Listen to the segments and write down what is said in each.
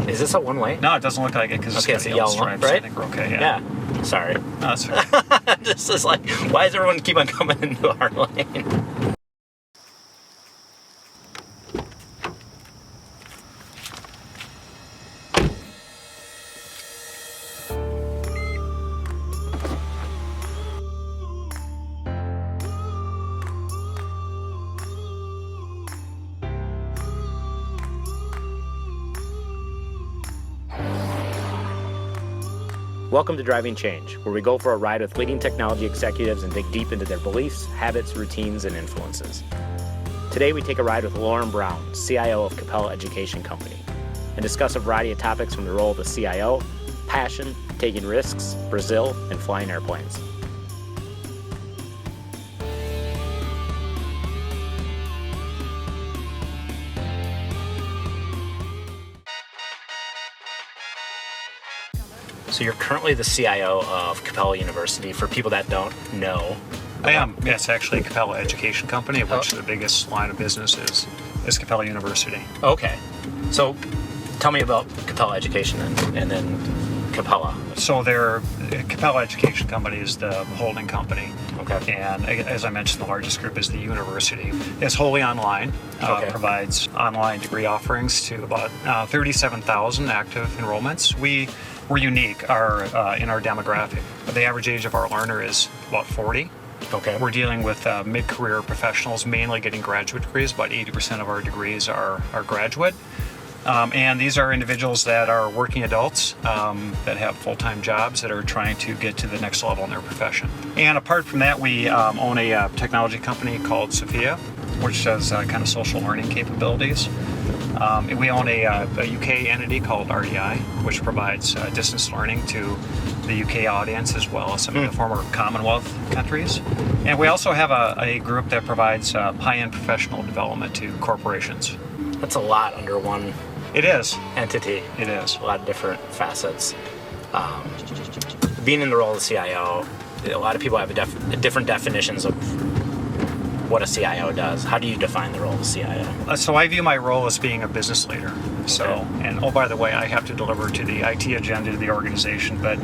Is this a one-way? No, it doesn't look like it because it's got the yellow stripes. Right? I think we're okay, Yeah. Sorry. No, that's okay. This is like, why does everyone keep on coming into our lane? Welcome to Driving Change, where we go for a ride with leading technology executives and dig deep into their beliefs, habits, routines, and influences. Today we take a ride with Loren Brown, CIO of Capella Education Company, and discuss a variety of topics from the role of the CIO, passion, taking risks, Brazil, and flying airplanes. So you're currently the CIO of Capella University. For people that don't know, I am. Yeah, it's actually a Capella Education Company, of which the biggest line of business is Capella University. Okay. So tell me about Capella Education and then Capella. So Capella Education Company is the holding company. Okay. And as I mentioned, the largest group is the university. It's wholly online. Provides online degree offerings to about 37,000 active enrollments. We're unique in our demographic. The average age of our learner is about 40. Okay. We're dealing with mid-career professionals, mainly getting graduate degrees. About 80% of our degrees are graduate. And these are individuals that are working adults that have full-time jobs that are trying to get to the next level in their profession. And apart from that, we own a technology company called Sophia, which does kind of social learning capabilities. We own a UK entity called REI, which provides distance learning to the UK audience as well as some of the former Commonwealth countries. And we also have a group that provides high-end professional development to corporations. That's a lot under one It is. entity. It is. A lot of different facets. Being in the role of the CIO, a lot of people have different definitions of what a CIO does. How do you define the role of a CIO? So I view my role as being a business leader. And oh, by the way, I have to deliver to the IT agenda of the organization, but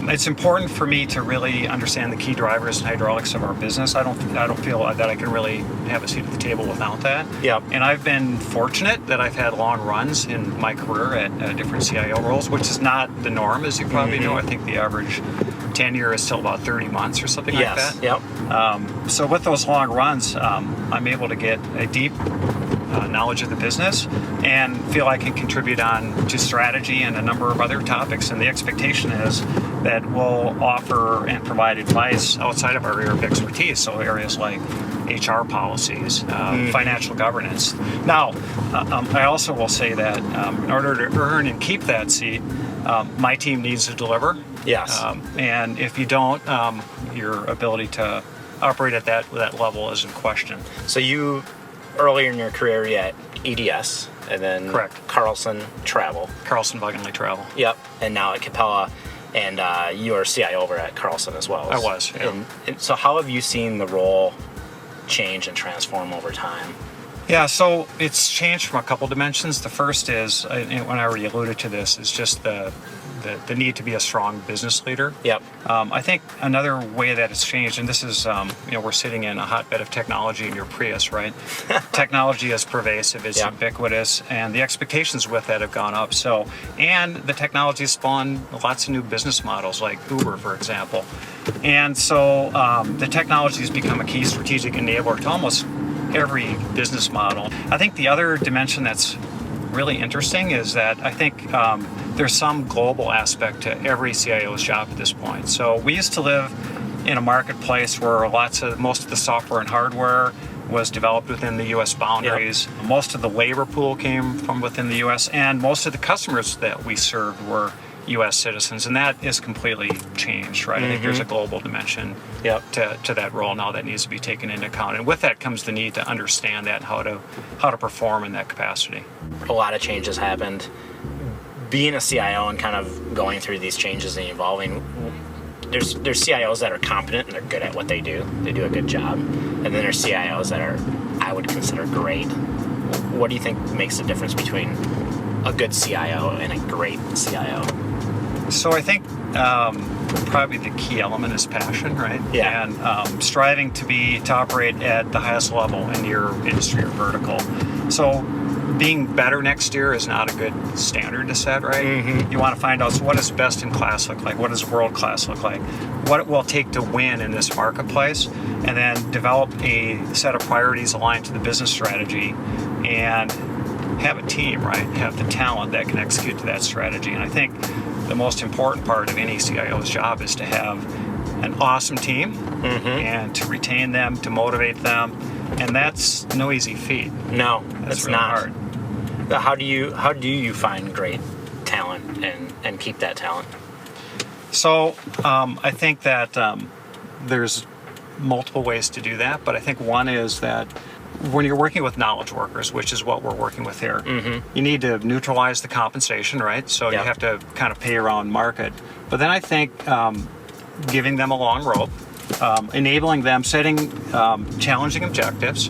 it's important for me to really understand the key drivers and hydraulics of our business. I don't feel that I can really have a seat at the table without that. Yep. And I've been fortunate that I've had long runs in my career at different CIO roles, which is not the norm, as you probably know. I think the average tenure is still about 30 months or something like that. Yep. So with those long runs, I'm able to get a deep knowledge of the business and feel I can contribute on to strategy and a number of other topics. And the expectation is that we'll offer and provide advice outside of our area of expertise, so areas like HR policies, financial governance. Now, I also will say that in order to earn and keep that seat, my team needs to deliver. Yes. And if you don't, your ability to operate at that level is in question. So you, earlier in your career, you had EDS, and then Correct. Carlson Travel. Carlson Buckingham Travel. Yep. And now at Capella, and you are CIO over at Carlson as well. I was, yeah. And so how have you seen the role change and transform over time? Yeah, so it's changed from a couple dimensions. The first is, when I already alluded to this, is just the need to be a strong business leader. Yep. I think another way that it's changed, and this is, we're sitting in a hotbed of technology in your Prius, right? Technology is pervasive, it's ubiquitous, and the expectations with that have gone up. So, and the technology has spawned lots of new business models, like Uber, for example. And so the technology has become a key strategic enabler to almost every business model. I think the other dimension that's really interesting is that I think there's some global aspect to every CIO's job at this point. So we used to live in a marketplace where most of the software and hardware was developed within the U.S. boundaries. Yep. Most of the labor pool came from within the U.S. and most of the customers that we served were U.S. citizens, and that is completely changed, right? I think there's a global dimension to that role now that needs to be taken into account, and with that comes the need to understand that and how to perform in that capacity. A lot of changes happened. Being a CIO and kind of going through these changes and evolving, there's CIOs that are competent and they're good at what they do. They do a good job, and then there's CIOs that are, I would consider, great. What do you think makes the difference between a good CIO and a great CIO? So I think probably the key element is passion, right? Yeah. And striving to operate at the highest level in your industry or vertical. So being better next year is not a good standard to set, right? Mm-hmm. You want to find out, so what does best in class look like? What does world class look like? What it will take to win in this marketplace, and then develop a set of priorities aligned to the business strategy, and have a team, right? Have the talent that can execute to that strategy. And I think the most important part of any CIO's job is to have an awesome team, and to retain them, to motivate them, and that's no easy feat. No, That's it's really not hard. How do you find great talent and keep that talent? So I think that there's multiple ways to do that, but I think one is that when you're working with knowledge workers, which is what we're working with here, you need to neutralize the compensation, right? So you have to kind of pay around market. But then I think giving them a long rope, enabling them, setting challenging objectives,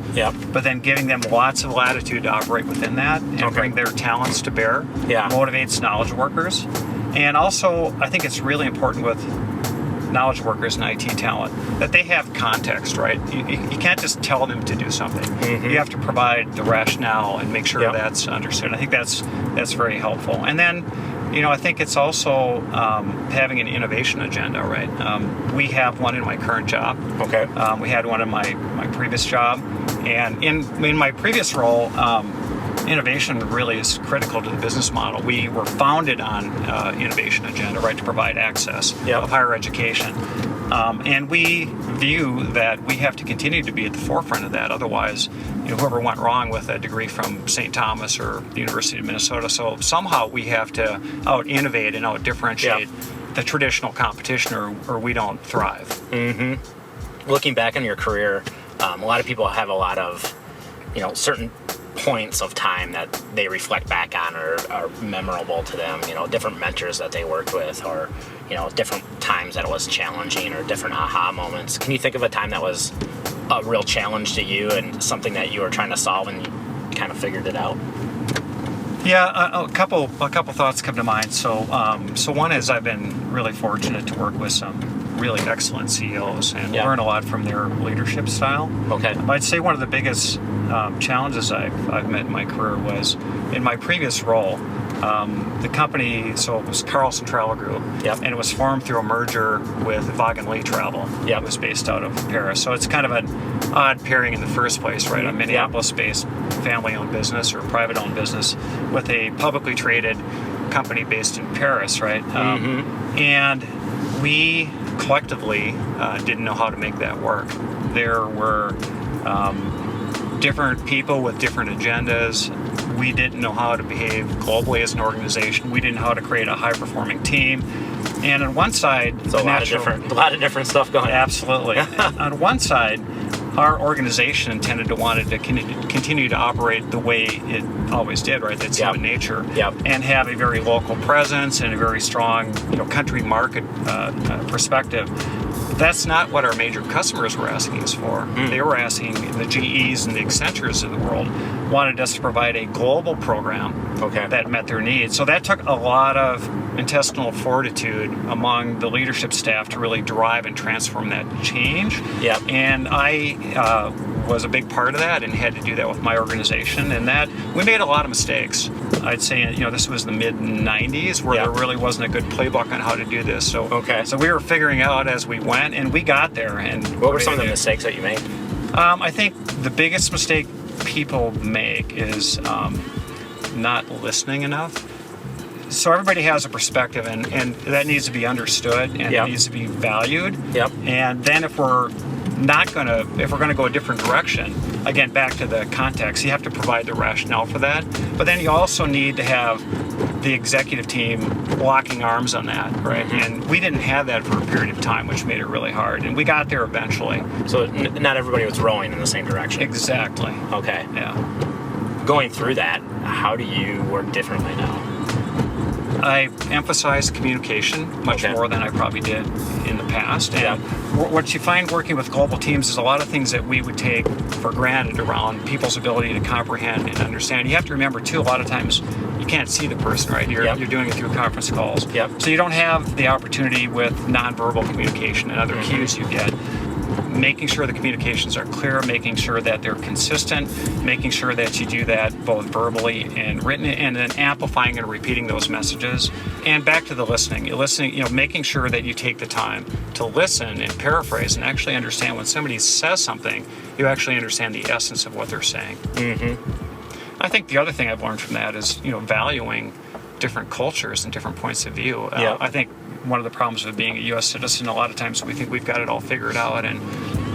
but then giving them lots of latitude to operate within that and bring their talents to bear, motivates knowledge workers. And also, I think it's really important with knowledge workers and IT talent that they have context, right? You can't just tell them to do something. You have to provide the rationale and make sure that's understood. I think that's very helpful. And then, I think it's also having an innovation agenda, right? We have one in my current job. Okay. We had one in my previous job. And in my previous role, innovation really is critical to the business model. We were founded on innovation agenda, right, to provide access of higher education. And we view that we have to continue to be at the forefront of that. Otherwise, whoever went wrong with a degree from St. Thomas or the University of Minnesota. So somehow we have to out-innovate and out-differentiate the traditional competition, or we don't thrive. Looking back on your career, a lot of people have a lot of, certain points of time that they reflect back on or are memorable to them, different mentors that they worked with, or different times that it was challenging, or different aha moments. Can you think of a time that was a real challenge to you and something that you were trying to solve and you kind of figured it out? Yeah, a couple thoughts come to mind. So one is I've been really fortunate to work with some really excellent CEOs and learn a lot from their leadership style. Okay. I'd say one of the biggest challenges I've met in my career was in my previous role. The company, so it was Carlson Travel Group, and it was formed through a merger with Wagon Travel. It was based out of Paris. So it's kind of an odd pairing in the first place, right? A Minneapolis-based family-owned business or private-owned business with a publicly traded company based in Paris, right? And we collectively didn't know how to make that work. There were different people with different agendas. We didn't know how to behave globally as an organization. We didn't know how to create a high-performing team. And on one side, a lot of different stuff going on. Absolutely. On one side, our organization intended to wanted to continue to operate the way it always did, right? That's human nature, and have a very local presence and a very strong, country market perspective. That's not what our major customers were asking us for. They were asking, the GEs and the Accentures of the world wanted us to provide a global program that met their needs. So that took a lot of intestinal fortitude among the leadership staff to really drive and transform that change. And I was a big part of that and had to do that with my organization. And that we made a lot of mistakes. I'd say, this was the mid-90s where there really wasn't a good playbook on how to do this. So we were figuring out as we went, and we got there. And what were some of the mistakes that you made? I think the biggest mistake people make is not listening enough. So everybody has a perspective, and that needs to be understood, and it needs to be valued. And then if we're going to go a different direction, again, back to the context, you have to provide the rationale for that. But then you also need to have the executive team locking arms on that, right? And we didn't have that for a period of time, which made it really hard. And we got there eventually. So not everybody was rowing in the same direction. Exactly. Okay. Yeah. Going through that, how do you work differently now? I emphasize communication much more than I probably did in the past. And what you find working with global teams is a lot of things that we would take for granted around people's ability to comprehend and understand. You have to remember, too, a lot of times you can't see the person, right? You're doing it through conference calls. Yep. So you don't have the opportunity with nonverbal communication and other cues you get. Making sure the communications are clear, making sure that they're consistent, making sure that you do that both verbally and written, and then amplifying and repeating those messages. And back to the listening, making sure that you take the time to listen and paraphrase and actually understand when somebody says something, you actually understand the essence of what they're saying. I think the other thing I've learned from that is, valuing different cultures and different points of view. I think one of the problems with being a U.S. citizen, a lot of times we think we've got it all figured out, and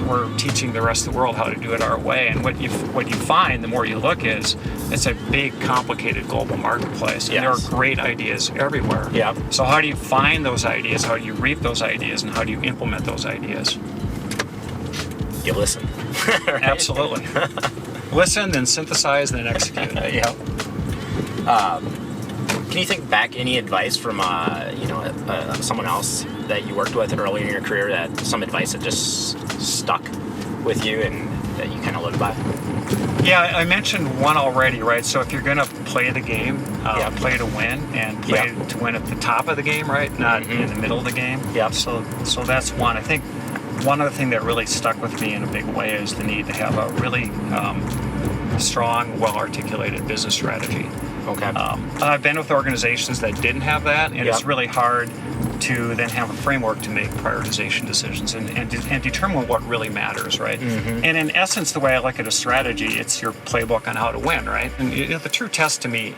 we're teaching the rest of the world how to do it our way. And what you find, the more you look, is it's a big, complicated global marketplace, and there are great ideas everywhere. So how do you find those ideas? How do you reap those ideas? And how do you implement those ideas? You listen. Absolutely. Listen, then synthesize, then execute. Can you think back any advice from someone else that you worked with early in your career, that some advice that just stuck with you and that you kind of live by? Yeah, I mentioned one already, right? So if you're going to play the game, play to win, and play to win at the top of the game, right? Not in the middle of the game. So that's one. I think one other thing that really stuck with me in a big way is the need to have a really strong, well-articulated business strategy. I've been with organizations that didn't have that, and it's really hard to then have a framework to make prioritization decisions and determine what really matters, right? And in essence, the way I look at a strategy, it's your playbook on how to win, right? And the true test to me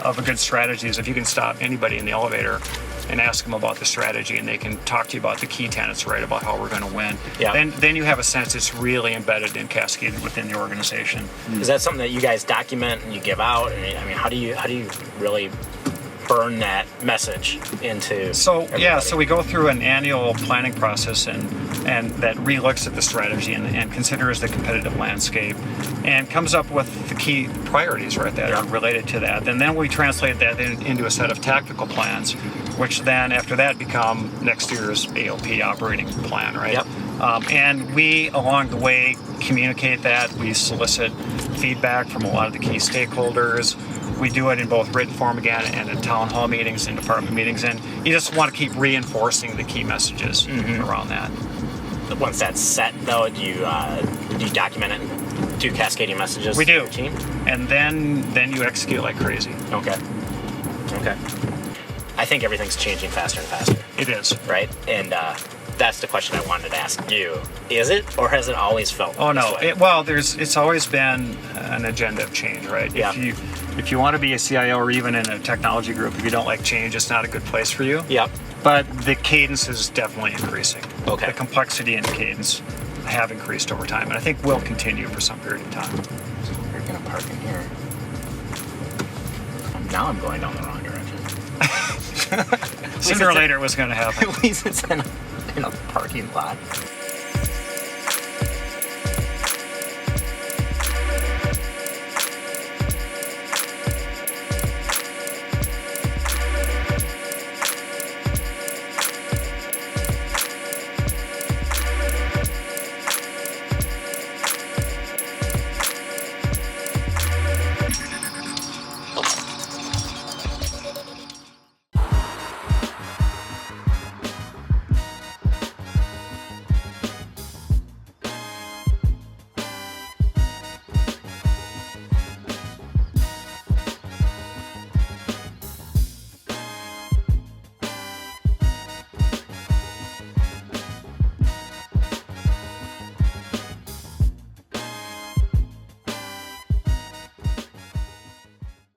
of a good strategy is if you can stop anybody in the elevator and ask them about the strategy, and they can talk to you about the key tenets, right, about how we're going to win. Then you have a sense it's really embedded and cascaded within the organization. Is that something that you guys document and you give out? I mean, how do you really burn that message into everybody? So we go through an annual planning process and that re-looks at the strategy and considers the competitive landscape and comes up with the key priorities, right, that are related to that. And then we translate that into a set of tactical plans, which then after that become next year's AOP operating plan, right? And we, along the way, communicate that. We solicit feedback from a lot of the key stakeholders. We do it in both written form again and in town hall meetings and department meetings. And you just want to keep reinforcing the key messages around that. Once that's set, though, do you document it and do cascading messages? We do. To your team? And then you execute like crazy. Okay. I think everything's changing faster and faster. It is. Right? And that's the question I wanted to ask you. Is it, or has it always felt Oh, no. this way? It's always been an agenda of change, right? If you want to be a CIO or even in a technology group, if you don't like change, it's not a good place for you. But the cadence is definitely increasing. The complexity and cadence have increased over time, and I think will continue for some period of time. So you're going to park in here. Now I'm going down the wrong direction. Sooner or later it was going to happen. At least it's in a parking lot.